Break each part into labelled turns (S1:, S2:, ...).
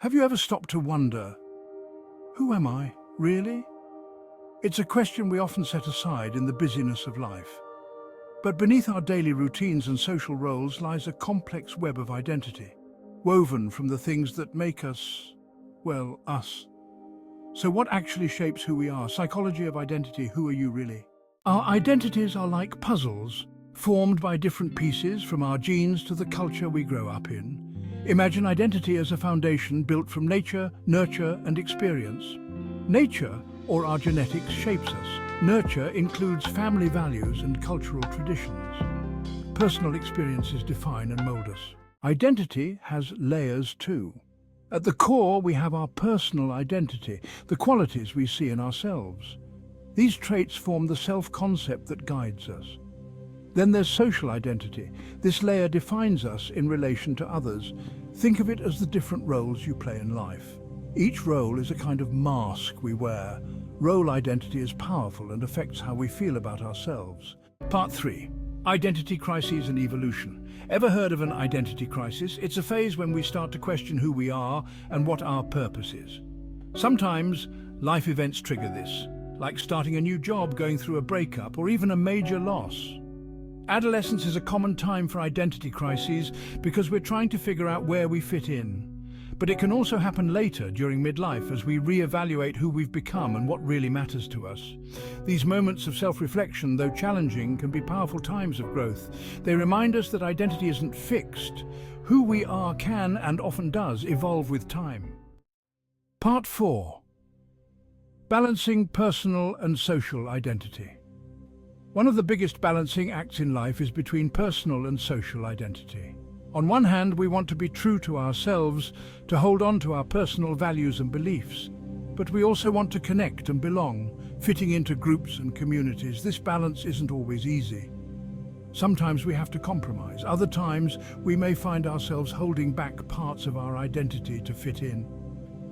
S1: Have you ever stopped to wonder, who am I, really? It's a question we often set aside in the busyness of life. But beneath our daily routines and social roles lies a complex web of identity, woven from the things that make us, well, us. So what actually shapes who we are? Psychology of identity, who are you really? Our identities are like puzzles, formed by different pieces from our genes to the culture we grow up in. Imagine identity as a foundation built from nature, nurture, and experience. Nature, or our genetics, shapes us. Nurture includes family values and cultural traditions. Personal experiences define and mold us. Identity has layers too. At the core, we have our personal identity, the qualities we see in ourselves. These traits form the self-concept that guides us. Then there's social identity. This layer defines us in relation to others. Think of it as the different roles you play in life. Each role is a kind of mask we wear. Role identity is powerful and affects how we feel about ourselves. Part 3. Identity crises and evolution. Ever heard of an identity crisis? It's a phase when we start to question who we are and what our purpose is. Sometimes life events trigger this, like starting a new job, going through a breakup, or even a major loss. Adolescence is a common time for identity crises because we're trying to figure out where we fit in. But it can also happen later, during midlife, as we re-evaluate who we've become and what really matters to us. These moments of self-reflection, though challenging, can be powerful times of growth. They remind us that identity isn't fixed. Who we are can, and often does, evolve with time. Part 4. Balancing personal and social identity. One of the biggest balancing acts in life is between personal and social identity. On one hand, we want to be true to ourselves, to hold on to our personal values and beliefs. But we also want to connect and belong, fitting into groups and communities. This balance isn't always easy. Sometimes we have to compromise. Other times, we may find ourselves holding back parts of our identity to fit in.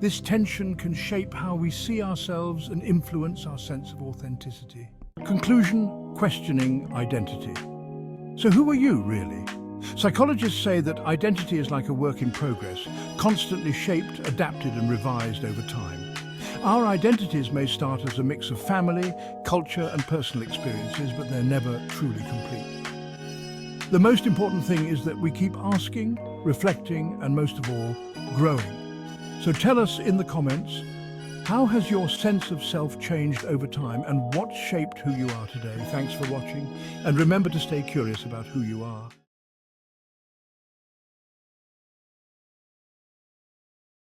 S1: This tension can shape how we see ourselves and influence our sense of authenticity. Conclusion: questioning identity. So who are you, really? Psychologists say that identity is like a work in progress, constantly shaped, adapted and revised over time. Our identities may start as a mix of family, culture and personal experiences, but they're never truly complete. The most important thing is that we keep asking, reflecting and most of all, growing. So tell us in the comments, how has your sense of self changed over time and what shaped who you are today? Thanks for watching, and remember to stay curious about who you are.